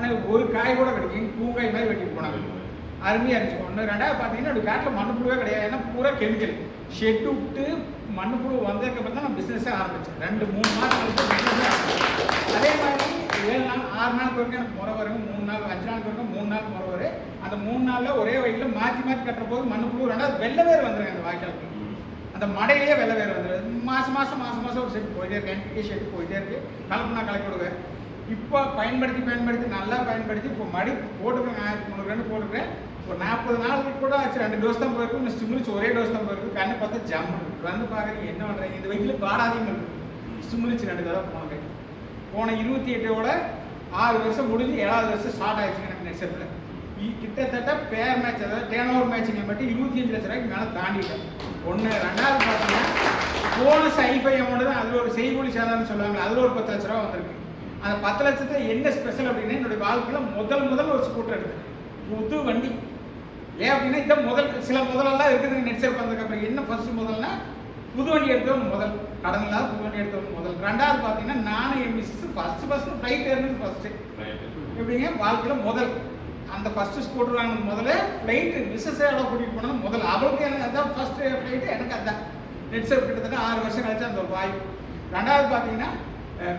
ஆனால் ஒரு காய் கூட கிடைக்கும், பூங்காய் மாதிரி வெட்டிட்டு போனாங்க. அருமையாக இருந்துச்சு. ஒன்று ரெண்டாவது பார்த்தீங்கன்னா அப்படி காட்டில் மண்ணுப்புழுவே கிடையாது. ஏன்னா பூரா கெமிக்கல். ஷெட் விட்டு மண்ணுப்புழு வந்ததுக்கப்புறம் தான் நான் பிஸ்னஸே ஆரம்பித்தேன். 2-3 மாதம் கழிச்சு பிஸ்னஸே ஆரம்பிச்சேன். அதே மாதிரி 7 நாள் 6 நாளுக்கு வரைக்கும் எனக்கு முறை வரும், 3 நாள் 5 நாளுக்கு வரைக்கும் 3 நாள் முறை வரும். அந்த 3 நாளில் ஒரே வயலில் மாற்றி மாற்றி கட்டுற போது மண்ணுப்புழு ரெண்டாவது வெள்ளை வேறு வந்துடுங்க அந்த வாய்க்காலுக்கு. அந்த மடையிலேயே வெள்ளை வேறு வந்துடுது. மாதம் ஒரு செட் போயிட்டே இருக்கேன். NPK ஷெட் போயிட்டே இருக்கு. கலப்புனா கலக்கி விடுவேன். இப்போ பயன்படுத்தி நல்லா பயன்படுத்தி இப்போ மடி போட்டுக்கிறேன். 1300 போட்டுக்கிறேன். ஒரு 40 நாளுக்கு கூட ஆச்சு. 2 டோஸ் தான் போயிருக்கு. இன்னும் ஸ்டிமுலிச்சு ஒரே டோஸ் தான் போயிருக்கு. கண்ணு பார்த்தா ஜம்மு வந்து பார்க்குறீங்க என்ன பண்ணுறீங்க. இந்த வயதில் பாடாதையும் இருக்குது. ஸ்டிமுலிச்சு 2 தடவை போனேன். போன 28ஓட 6 வருஷம் முடிஞ்சு 7வது வருஷம் ஸ்டார்ட் ஆயிடுச்சுங்க எனக்கு நெக்ஸ்ட். கிட்டத்தட்ட பேர் மேட்ச், அதாவது டேர்ன் ஓவர் மேட்சிங்கை மட்டும் 25 லட்ச ரூபாய்க்கு மேலே தாண்டிட்டேன். ஒன்று. ரெண்டாவது பார்த்தீங்கன்னா போனஸ் ஐஃபை அமௌண்ட் தான். அதில் ஒரு செய்கூலி சாதாரண சொல்லுவாங்க, அதில் ஒரு 10 லட்ச ரூபா வந்திருக்கு. அந்த 10 லட்சத்தை என்ன ஸ்பெஷல் அப்படின்னா என்னுடைய வாழ்க்கையில் முதல் ஒரு ஸ்கூட்டர் எடுத்தேன். புது வண்டி. ஏன் அப்படின்னா இதான் சில முதலெல்லாம் இருக்குதுங்க நெட்செட் வந்ததுக்கப்புறம். என்ன ஃபர்ஸ்ட் முதல்னா புது வண்டி எடுத்தவங்க முதல், கடன் இல்லாத புது வண்டி எடுத்தவங்க முதல். ரெண்டாவது பார்த்தீங்கன்னா நானும் என் மிஸ்ஸஸ் ஃபர்ஸ்ட் ஃப்ளைட் ஏறினது ஃபர்ஸ்ட். எப்படிங்க வாழ்க்கையில் முதல் அந்த ஃபர்ஸ்ட் ஸ்கூட்டர் வாங்கினது முதல்ல, ஃப்ளைட்டு மிஸ்ஸஸோட கூட்டிகிட்டு போனது முதல். அவளுக்கு அதான் ஃபர்ஸ்ட் ஃப்ளைட்டு, எனக்கு அதுதான். நெட்செட் கிட்டத்தட்ட 6 வருஷம் கழிச்சு அந்த ஒரு வாய்ப்பு. ரெண்டாவது பார்த்தீங்கன்னா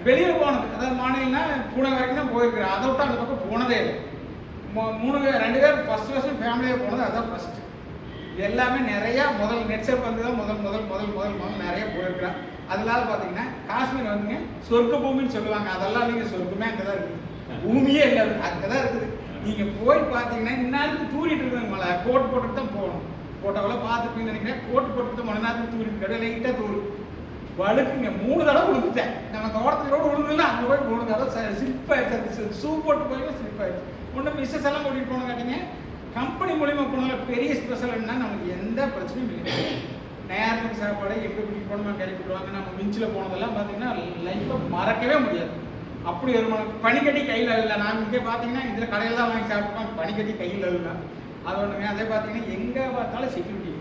வெளியில் போனது, அதாவது மாநிலம்னா பூனை வரைக்கும் தான் போயிருக்கிறேன். அதை விட்டு அந்த பக்கம் போனதே இல்லை. 2 பேர் ஃபர்ஸ்ட் வருஷம் ஃபேமிலியாக போனது அதுதான் ஃபர்ஸ்ட். எல்லாமே நிறையா நெட்செட் வந்து தான் முதல் நிறைய போயிருக்கிறேன். அதனால பார்த்தீங்கன்னா காஷ்மீர் வந்துங்க சொர்க்க பூமின்னு சொல்லுவாங்க. அதெல்லாம் நீங்கள் சொர்க்கமே அங்கே தான் இருக்குது, பூமியே இல்லை அங்கே தான் இருக்குது. நீங்கள் போய் பார்த்தீங்கன்னா இந்நேரத்துக்கு தூரிட்டு இருக்குதுங்க. மழை கோட் போட்டுட்டு தான் போகணும். போட்டோவெல்லாம் பார்த்துப்பீங்கன்னு நினைக்கிறேன். கோட் போட்டுட்டு மழை நேரத்துக்கு தூரிட்டு கடை லைட்டாக தூரு வழுக்குங்க. 3 தடவை விழுந்துட்டேன். நம்ம தோட்டத்திலோடு விழுந்துல அங்கே போய் 3 தடவை ஸ்லிப் ஆயிடுச்சு. ஷூ போட்டு போய் ஸ்லிப் ஆயிடுச்சு. ஒன்றும் மிஸ்ஸஸ் எல்லாம் கூட்டிகிட்டு போனோம் கேட்டீங்க. கம்பெனி மூலியமாக போனதில் பெரிய ஸ்பெஷல் என்ன, நமக்கு எந்த பிரச்சனையும் இல்லை. நேரத்துக்கு சாப்பாடு எங்கே கூட்டிகிட்டு போனோம் கறி விடுவாங்க. நம்ம மிஞ்சில் போனதெல்லாம் பார்த்தீங்கன்னா லைஃப்பை மறக்கவே முடியாது. அப்படி ஒரு பனிக்கட்டி கையில் இல்லை. நான் இங்கே பார்த்தீங்கன்னா இதில் கடையில் தான் வாங்கி சாப்பிட்டோம். பனிக்கட்டி கையில் இல்லை அது ஒன்றுங்க. அதே பார்த்தீங்கன்னா எங்கே பார்த்தாலும் செக்யூரிட்டி,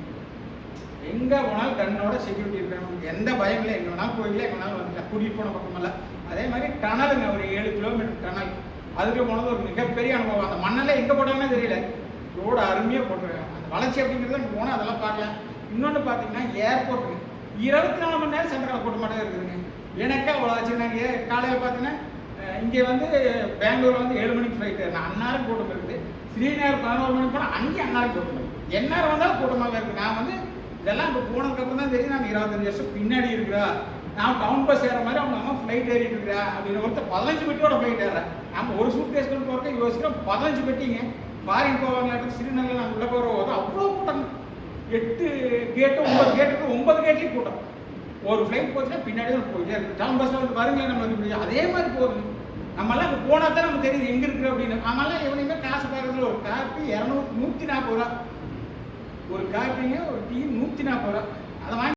எங்கே போனாலும் கண்ணோட செக்யூரிட்டி இருக்கணும். எந்த பயம் இல்லை. எங்கே வேணாலும் கோயிலில் எங்கே வேணாலும் வந்து கூட்டிகிட்டு போன பக்கமெல்லாம். அதே மாதிரி டனலுங்க, ஒரு 7 கிலோமீட்டர் டனல். அதுக்கு போனது ஒரு மிகப்பெரிய அனுபவம். அந்த மண்ணெல்லாம் எங்கே போட்டாங்கன்னு தெரியல. ரோடு அருமையாக போட்டுருக்காங்க. அந்த வளர்ச்சி அப்படிங்கிறது அங்கே போனால் அதெல்லாம் பார்க்கலாம். இன்னொன்று பார்த்தீங்கன்னா ஏர்போர்ட்டுங்க 24 மணி நேரம் சென்ட்ரல் போட்டு மட்டும் இருக்குதுங்க. எனக்கே அவ்வளோ ஆச்சுன்னாங்க. காலையில் பார்த்தீங்கன்னா இங்கே வந்து பெங்களூர் வந்து 7 மணிக்கு ஃப்ளைட்டு, நான் அந்நேரம் கூட்டம் இருக்குது. ஸ்ரீநகர் 11 மணிக்கு போனால் அங்கேயும் அந்நேரம் கூட்டம் இருக்குது. எந்நேரம் வந்தாலும் கூட்டமாக இருக்குது. நான் வந்து இதெல்லாம் இப்போ போனதுக்கப்புறம் தான் தெரியும் நான் 25 வருஷம் பின்னாடி இருக்கிறா. நான் டவுன் பஸ் ஏற மாதிரி அவங்க ஃப்ளைட் ஏறிட்டு இருக்கிறா அப்படின்னு. ஒருத்தர் 15 பெட்டியோட ஃப்ளைட் ஏறேன். நம்ம ஒரு சூட் கேஸ் கொண்டு போகிறக்க யோசிக்கிறோம். 15 பெட்டிங்க ஃபாரின் போவாங்க. ஸ்ரீநகரில் நாங்கள் உள்ளே போகிற போது அவ்வளோ கூட்டம். 8 கேட்டு 9 கேட்டுக்கு 9 கேட்லேயும் கூட்டம். ஒரு ஃப்ளைட் போச்சுன்னா பின்னாடி தான் போயிட்டே இருக்குது. டவுன் பஸ்ஸில் வந்து பாருங்களேன் நம்மளுக்கு அதே மாதிரி போகுது. நம்மளாம் அங்கே போனால் தான் நமக்கு தெரியுது எங்கே இருக்குது அப்படின்னு. நம்மளாம் எவனையுமே காசு பார்க்கறதுல ஒரு காப்பி 140 ரூபா, ஒரு காப்பிங்க ஒரு டீ 140 ரூபா. அதை வாங்கி